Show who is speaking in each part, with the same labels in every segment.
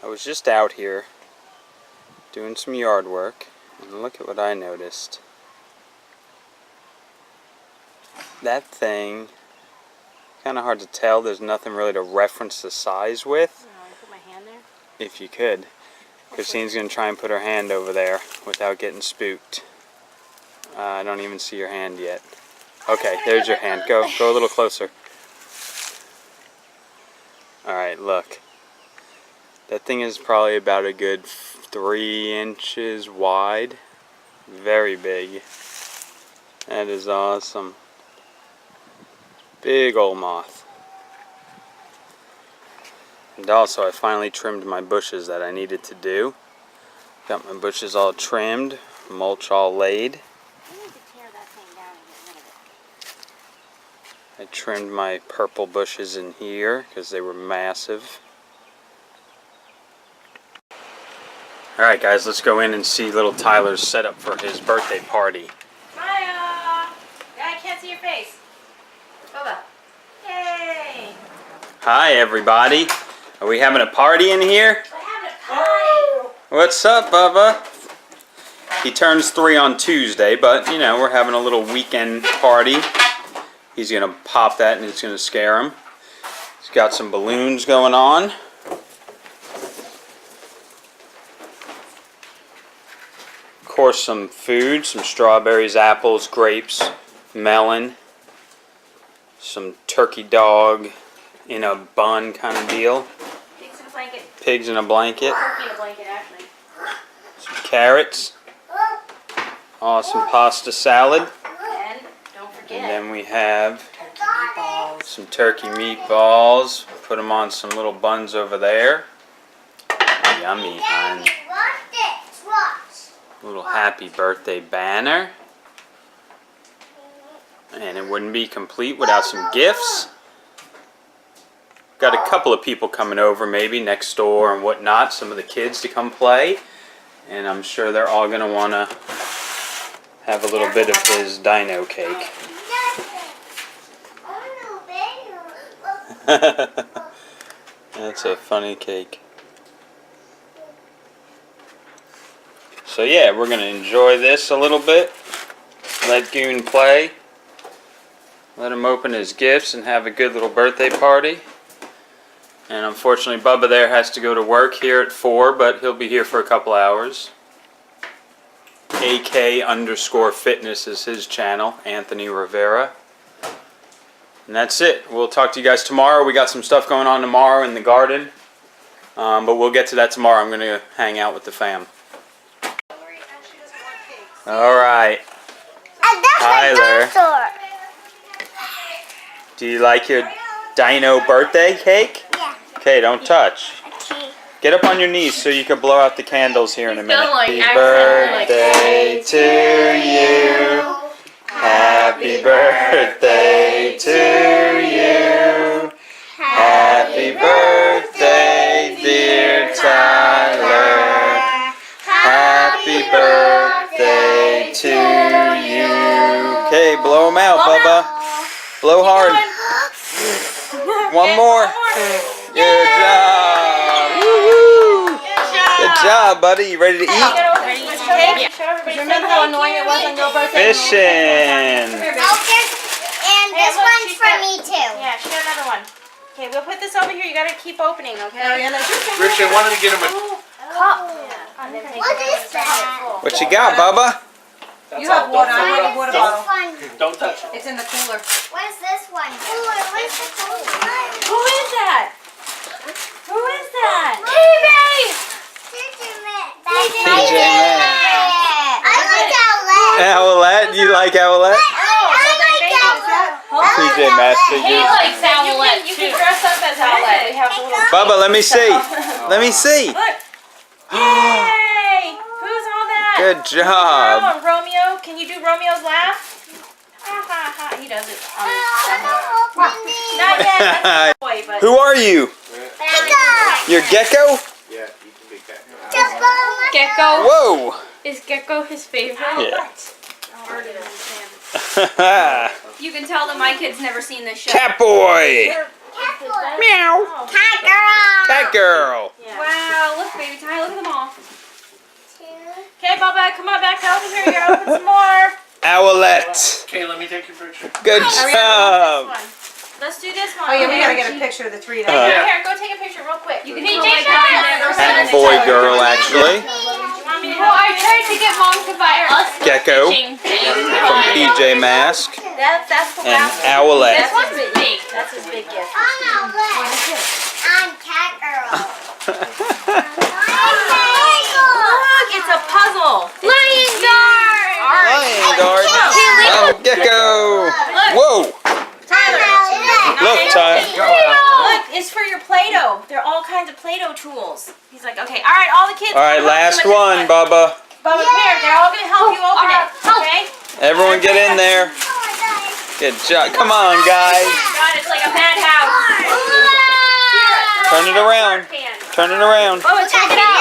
Speaker 1: I was just out here doing some yard work, and look at what I noticed. That thing, kind of hard to tell. There's nothing really to reference the size with.
Speaker 2: I put my hand there?
Speaker 1: If you could. Christine's going to try and put her hand over there without getting spooked. I don't even see your hand yet. Okay, there's your hand. Go a little closer. Alright, look. That thing is probably about a good 3 inches wide. Very big. That is awesome. Big old moth. And also I finally trimmed my bushes that I needed to do. Got my bushes all trimmed, mulch all laid.
Speaker 2: I need to tear that thing down and get rid of it.
Speaker 1: I trimmed my purple bushes in here because they were massive. Alright guys, let's go in and see little Tyler's setup for his birthday party.
Speaker 2: Maya! Yeah, I can't see your face. Bubba. Yay!
Speaker 1: Hi everybody. Are we having a party in here?
Speaker 2: We're having a party!
Speaker 1: What's up, Bubba? He turns 3 on Tuesday, but you know, we're having a little weekend party. He's gonna pop that and it's gonna scare him. He's got some balloons going on. Of course, some food, some strawberries, apples, grapes, melon, some turkey dog in a bun kind of deal.
Speaker 2: Pigs in a blanket.
Speaker 1: Pigs in a blanket.
Speaker 2: Turkey in a blanket, actually.
Speaker 1: Some carrots. Awesome pasta salad.
Speaker 2: And don't forget.
Speaker 1: And then we have
Speaker 2: Turkey meatballs.
Speaker 1: some turkey meatballs. Put them on some little buns over there. Yummy, hon. Little happy birthday banner. And it wouldn't be complete without some gifts. Got a couple of people coming over maybe next door and whatnot. Some of the kids to come play. And I'm sure they're all going to want to have a little bit of his dino cake. That's a funny cake. So yeah, we're going to enjoy this a little bit. Let Goon play. Let him open his gifts and have a good little birthday party. And unfortunately Bubba there has to go to work here at 4, but he'll be here for a couple hours. AK_fitness is his channel, Anthony Rivera. And that's it. We'll talk to you guys tomorrow. We got some stuff going on tomorrow in the garden. But we'll get to that tomorrow. I'm going to hang out with the fam. Alright. Tyler, do you like your dino birthday cake?
Speaker 3: Yeah.
Speaker 1: Okay, don't touch. Get up on your knees so you can blow out the candles here in a minute. Happy birthday to you. Happy birthday to you. Happy birthday, dear Tyler. Happy birthday to you. Okay, blow them out, Bubba. Blow hard. One more. Good job. Woo-hoo. Good job, buddy. You ready to eat?
Speaker 2: Remember how annoying it was on your birthday?
Speaker 1: Fishing.
Speaker 3: And this one's for me too.
Speaker 2: Yeah, share another one. Okay, we'll put this over here. You gotta keep opening, okay?
Speaker 4: Richard, why don't you get him a
Speaker 2: cup?
Speaker 3: What is that?
Speaker 1: What you got, Bubba?
Speaker 5: You have water. I have a water
Speaker 3: This
Speaker 5: bottle.
Speaker 3: one.
Speaker 4: Don't touch it.
Speaker 5: It's in the cooler.
Speaker 3: What is this one? Cooler. What is the cooler?
Speaker 2: Who is that? Who is that?
Speaker 1: TJ Maxx.
Speaker 3: I like Owlette.
Speaker 1: Owlette? You like Owlette?
Speaker 3: I like Owlette.
Speaker 1: TJ Maxx figures.
Speaker 2: likes Owlette. You can dress up as Owlette. We have the little.
Speaker 1: Bubba, let me see. Let me see.
Speaker 2: Look. Yay! Who's all that?
Speaker 1: Good job.
Speaker 2: Oh, and Romeo. Can you do Romeo's laugh? Ha ha ha. He does it on his Not yet. That's a boy, but.
Speaker 1: Who are you? You're Gecko?
Speaker 4: Yeah, you can make that.
Speaker 6: Gecko?
Speaker 1: Whoa.
Speaker 6: Is Gecko his favorite?
Speaker 1: Yeah.
Speaker 6: You can tell that my kid's never seen this show.
Speaker 1: Cat boy.
Speaker 3: Cat boy.
Speaker 1: Meow.
Speaker 3: Cat girl.
Speaker 1: Cat girl.
Speaker 2: Yeah.
Speaker 6: Wow, Look, baby Ty, look at them all.
Speaker 2: Okay, Bubba, come on back over here. You're open some more.
Speaker 1: Owlette.
Speaker 4: Okay, let me take your picture.
Speaker 1: Good
Speaker 2: Hurry
Speaker 1: job.
Speaker 2: up, let's do this one.
Speaker 5: Oh yeah, we
Speaker 2: Okay.
Speaker 5: gotta get a picture of the tree.
Speaker 2: Here,
Speaker 5: There.
Speaker 2: here, go take a picture real quick.
Speaker 6: You can
Speaker 2: go
Speaker 6: take
Speaker 2: like that.
Speaker 1: And boy, girl, actually.
Speaker 2: You want me to
Speaker 6: Well, I
Speaker 2: help you?
Speaker 6: tried to get mom to buy us
Speaker 1: Gecko
Speaker 6: fishing.
Speaker 1: from PJ Mask.
Speaker 2: That's the
Speaker 1: And
Speaker 2: last one.
Speaker 1: Owlette.
Speaker 6: This one's big.
Speaker 2: That's his big gift.
Speaker 3: I'm cat girl.
Speaker 2: Look, it's a puzzle.
Speaker 6: Lion guard.
Speaker 1: Lion guard. Oh, Gecko. Whoa. Look, Ty.
Speaker 2: Look, it's for your Play-Doh. They're all kinds of Play-Doh tools. He's like, okay, all right, all the kids.
Speaker 1: All right,
Speaker 2: come help
Speaker 1: last
Speaker 2: you with
Speaker 1: one,
Speaker 2: this
Speaker 1: Bubba.
Speaker 2: Bubba, come here. They're all gonna help you open it. Okay?
Speaker 1: Everyone get in there. Good job. Come on, guys.
Speaker 6: God, it's like a madhouse.
Speaker 1: Turn it around. Turn it around.
Speaker 2: Bubba, check it out.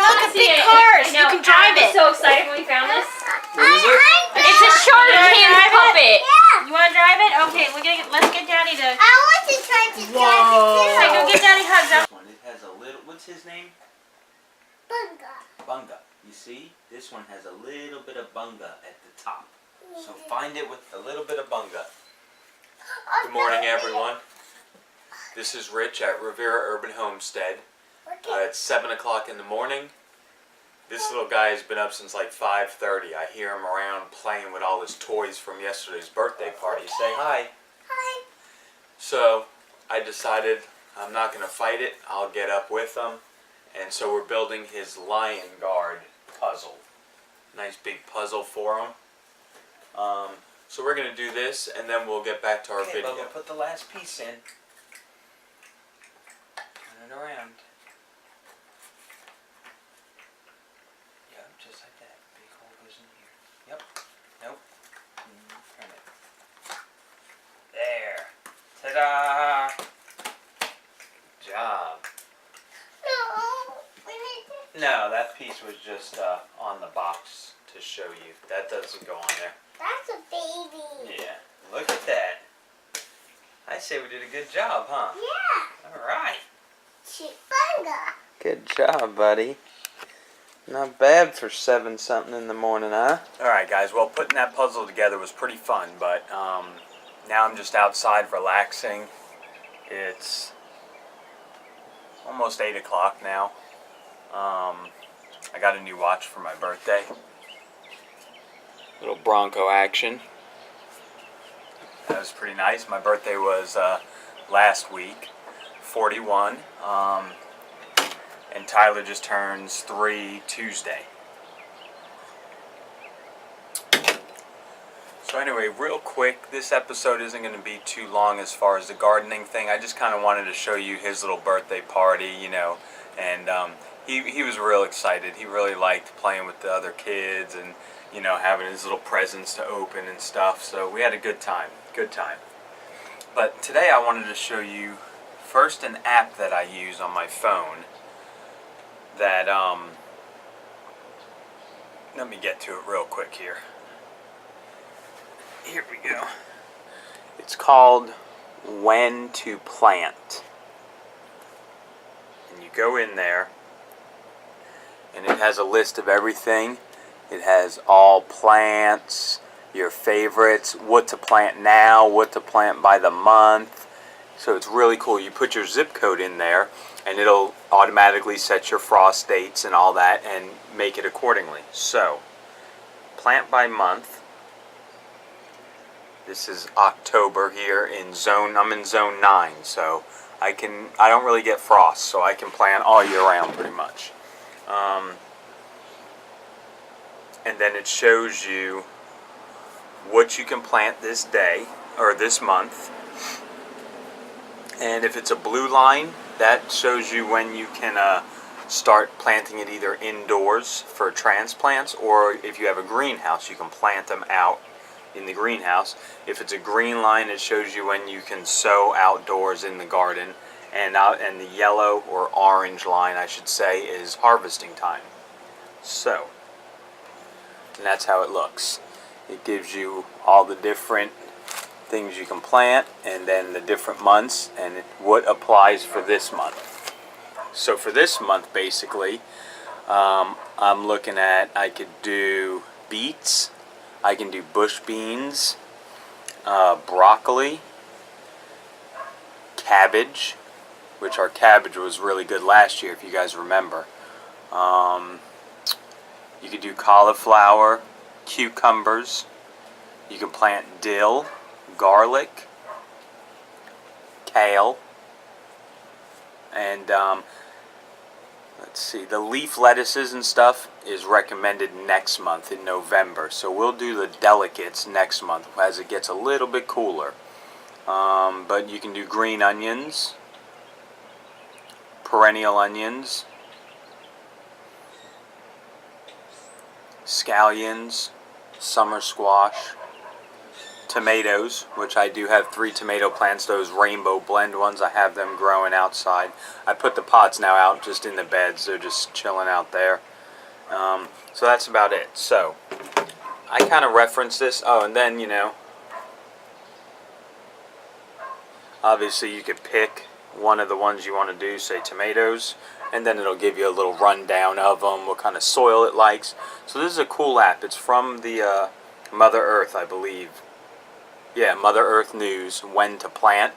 Speaker 2: Look, a big cars. You can drive
Speaker 6: I was
Speaker 2: it.
Speaker 6: so excited when we found this.
Speaker 2: It's a
Speaker 6: Shark hand puppet.
Speaker 2: You want to drive it? Okay, let's get Daddy to.
Speaker 3: I want to try to drive
Speaker 2: Hey, go get Daddy hugs.
Speaker 1: It has a little, what's his name?
Speaker 3: Bunga.
Speaker 1: Bunga. You see? This one has a little bit of bunga at the top. So find it with a little bit of bunga. Good morning, everyone. This is Rich at Rivera Urban Homestead. It's 7 o'clock in the morning. This little guy has been up since like 5:30. I hear him around playing with all his toys from yesterday's birthday party. Say hi.
Speaker 3: Hi.
Speaker 1: So I decided I'm not going to fight it. I'll get up with him. And so we're building his lion guard puzzle. Nice big puzzle for him. So we're going to do this and then we'll get back to our video. Bubba, put the last piece in. Turn it around. Yep, just like that. Big hole goes in here. Yep. Nope. Turn it. There. Ta-da! Good job. No, that piece was just on the box to show you. That doesn't go on there.
Speaker 3: That's a baby.
Speaker 1: Yeah. Look at that. I say we did a good job, huh?
Speaker 3: Yeah.
Speaker 1: All right.
Speaker 3: Bunga.
Speaker 1: Good job, buddy. Not bad for 7-something in the morning, huh? Alright guys, well putting that puzzle together was pretty fun, but now I'm just outside relaxing. It's almost 8 o'clock now. I got a new watch for my birthday. Little Bronco action. That was pretty nice. My birthday was last week, 41. And Tyler just turns 3 Tuesday. So anyway, real quick, this episode isn't going to be too long as far as the gardening thing. I just kind of wanted to show you his little birthday party, you know, and he was real excited. He really liked playing with the other kids and, you know, having his little presents to open and stuff. So we had a good time, But today I wanted to show you first an app that I use on my phone that, let me get to it real quick here. Here we go. It's called When to Plant. And you go in there, and it has a list of everything. It has all plants, your favorites, what to plant now, what to plant by the month. So it's really cool. You put your zip code in there, and it'll automatically set your frost dates and all that and make it accordingly. So, plant by month. This is October here in I'm in zone 9, so I don't really get frost, so I can plant all year round pretty much. And then it shows you what you can plant this day or this month. And if it's a blue line, that shows you when you can start planting it either indoors for transplants, or if you have a greenhouse, you can plant them out in the greenhouse. If it's a green line, it shows you when you can sow outdoors in the garden, and the yellow or orange line, I should say, is harvesting time. So, and that's how it looks. It gives you all the different things you can plant, and then the different months, and what applies for this month. So for this month, basically, I'm looking at, I could do beets, I can do bush beans, broccoli, cabbage, which our cabbage was really good last year, if you guys remember. You could do cauliflower, cucumbers, you can plant dill, garlic, kale, and let's see, the leaf lettuces and stuff is recommended next month in November. So we'll do the delicates next month as it gets a little bit cooler. But you can do green onions, perennial onions, scallions, summer squash, tomatoes, which I do have 3 tomato plants, those rainbow blend ones. I have them growing outside. I put the pots now out just in the beds. They're just chilling out there. So that's about it. So I kind of reference this. Oh, and then, you know, obviously you could pick one of the ones you want to do, say tomatoes, and then it'll give you a little rundown of them, what kind of soil it likes. So this is a cool app. It's from the Mother Earth, I believe. Yeah, Mother Earth News, When to Plant.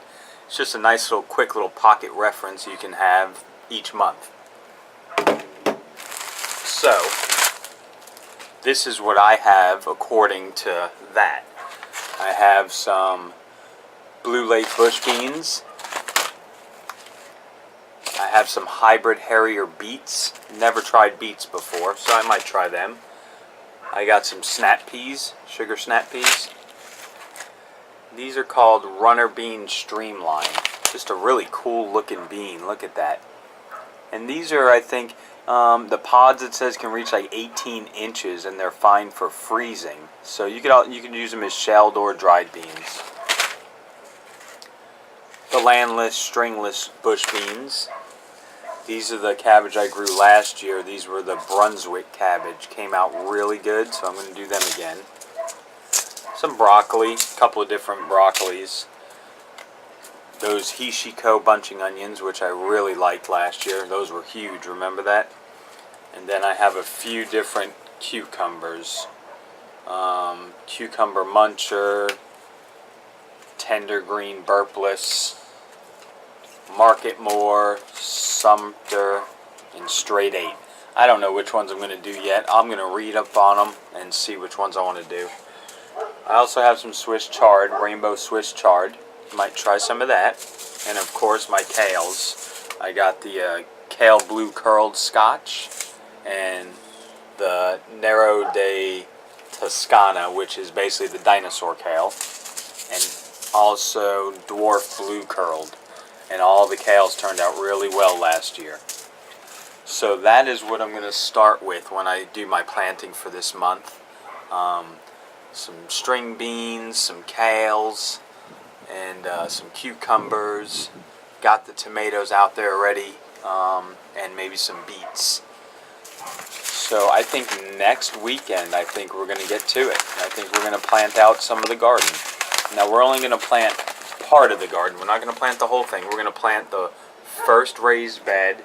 Speaker 1: It's just a nice little quick little pocket reference you can have each month. So, this is what I have according to that. I have some Blue Lake bush beans. I have some hybrid Harrier beets. Never tried beets before, so I might try them. I got some snap peas, sugar snap peas. These are called Runner Bean Streamline. Just a really cool looking bean. Look at that. And these are, I think, the pods, it says, can reach like 18 inches, and they're fine for freezing. So you could use them as shelled or dried beans. The landless, stringless bush beans. These are the cabbage I grew last year. These were the Brunswick cabbage. Came out really good, so I'm going to do them again. Some broccoli, a couple of different broccolis. Those Hishiko bunching onions, which I really liked last year. Those were huge, remember that? And then I have a few different cucumbers. Cucumber muncher, tender green burpless, Marketmore, Sumter, and Straight 8. I don't know which ones I'm going to do yet. I'm going to read up on them and see which ones I want to do. I also have some Swiss chard, rainbow Swiss chard. Might try some of that. And of course my kales. I got the kale blue curled scotch and the Nero de Toscana, which is basically the dinosaur kale. And also dwarf blue curled. And all the kales turned out really well last year. So that is what I'm going to start with when I do my planting for this month. Some string beans, some kales, and some cucumbers. Got the tomatoes out there already, and maybe some beets. So I think next weekend, I think we're going to get to it. I think we're going to plant out some of the garden. Now we're only going to plant part of the garden. We're not going to plant the whole thing. We're going to plant the first raised bed.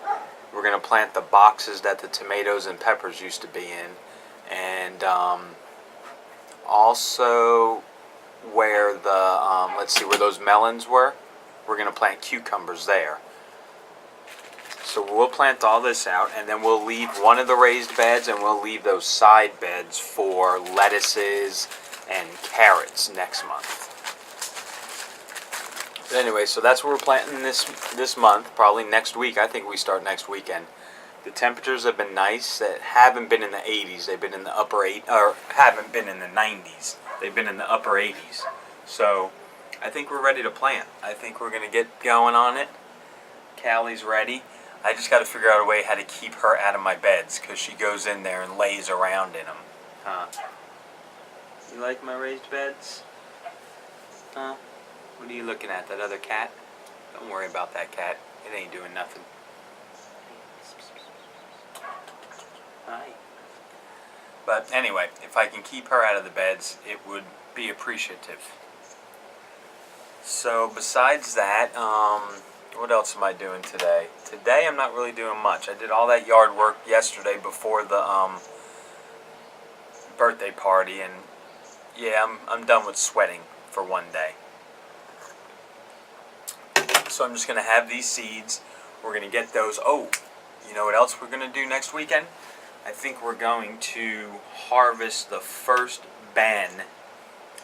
Speaker 1: We're going to plant the boxes that the tomatoes and peppers used to be in. And also where the, let's see, where those melons were, we're going to plant cucumbers there. So we'll plant all this out, and then we'll leave one of the raised beds, and we'll leave those side beds for lettuces and carrots next month. But anyway, so that's what we're planting this month. Probably next week. I think we start next weekend. The temperatures have been nice. That haven't been in the 80s. They've been in the upper 80s, or haven't been in the 90s. They've been in the upper 80s. So I think we're ready to plant. I think we're going to get going on it. Callie's ready. I just got to figure out a way how to keep her out of my beds, because she goes in there and lays around in them. Huh? You like my raised beds? Huh? What are you looking at? That other cat? Don't worry about that cat. It ain't doing nothing. Hi. But anyway, if I can keep her out of the beds, it would be appreciative. So besides that, What else am I doing today? Today I'm not really doing much. I did all that yard work yesterday before the birthday party, and yeah, I'm done with sweating for one day. So I'm just going to have these seeds. We're going to get those. Oh, you know what else we're going to do next weekend? I think we're going to harvest the first ban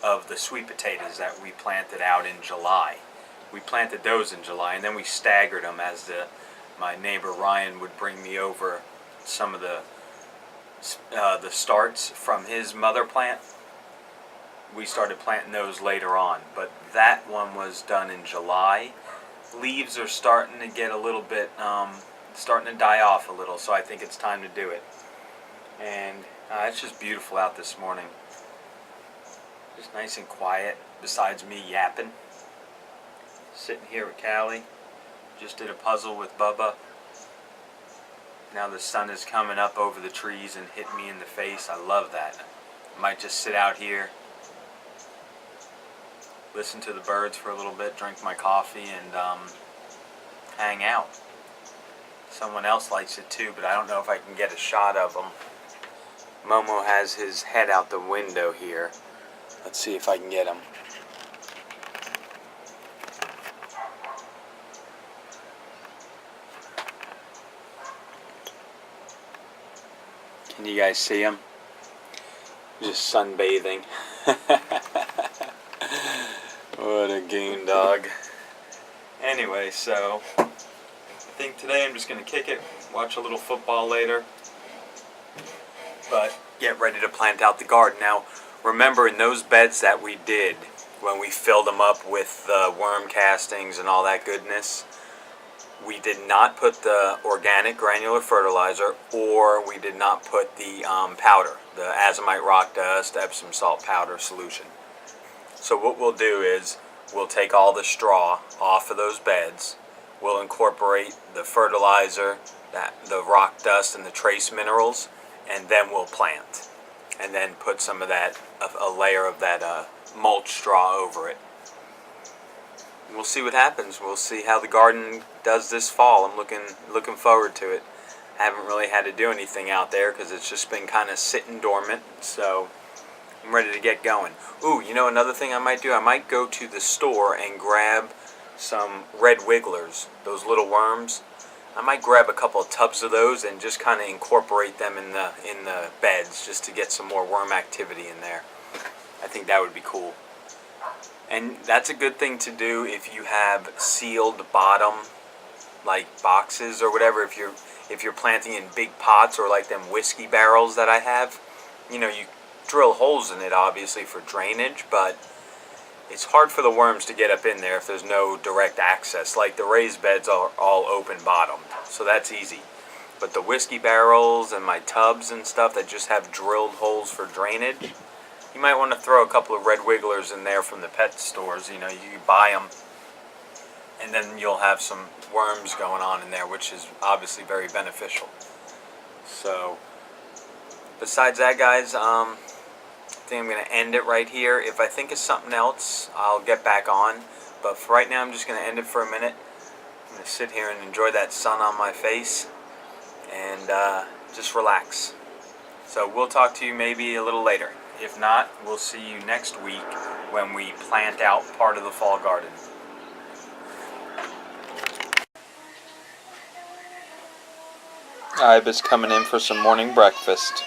Speaker 1: of the sweet potatoes that we planted out in July. We planted those in July, and then we staggered them as my neighbor Ryan would bring me over some of the starts from his mother plant. We started planting those later on, but that one was done in July. Leaves are starting to get a little bit, starting to die off a little, so I think it's time to do it. And it's just beautiful out this morning. Just nice and quiet, besides me yapping. Sitting here with Callie. Just did a puzzle with Bubba. Now the sun is coming up over the trees and hitting me in the face. I love that. I might just sit out here, listen to the birds for a little bit, drink my coffee, and hang out. Someone else likes it too, but I don't know if I can get a shot of him. Momo has his head out the window here. Let's see if I can get him. Can you guys see him? Just sunbathing. What a goon dog. Anyway, so I think today I'm just going to kick it, watch a little football later, but get ready to plant out the garden. Now, remember, in those beds that we did, when we filled them up with worm castings and all that goodness, we did not put the organic granular fertilizer, or we did not put the powder, the azomite rock dust, Epsom salt powder solution. So what we'll do is we'll take all the straw off of those beds. We'll incorporate the fertilizer, the rock dust, and the trace minerals, and then we'll plant. And then put some of that, a layer of that mulch straw over it. We'll see what happens. We'll see how the garden does this fall. I'm looking forward to it. I haven't really had to do anything out there because it's just been kind of sitting dormant. So I'm ready to get going. Ooh, you know another thing I might do? I might go to the store and grab some red wigglers, those little worms. I might grab a couple of tubs of those and just kind of incorporate them in the beds just to get some more worm activity in there. I think that would be cool. And that's a good thing to do if you have sealed bottom, like boxes or whatever. If you're planting in big pots, or like them whiskey barrels that I have, you drill holes in it obviously for drainage, but it's hard for the worms to get up in there if there's no direct access. Like the raised beds are all open bottomed, so that's easy. But the whiskey barrels and my tubs and stuff that just have drilled holes for drainage, you might want to throw a couple of red wigglers in there from the pet stores. You buy them, and then you'll have some worms going on in there, which is obviously very beneficial. So, besides that, guys, I think I'm going to end it right here. If I think of something else, I'll get back on. But for right now, I'm just going to end it for a minute. I'm going to sit here and enjoy that sun on my face and just relax. So we'll talk to you maybe a little later. If not, we'll see you next week when we plant out part of the fall garden. Iba's coming in for some morning breakfast.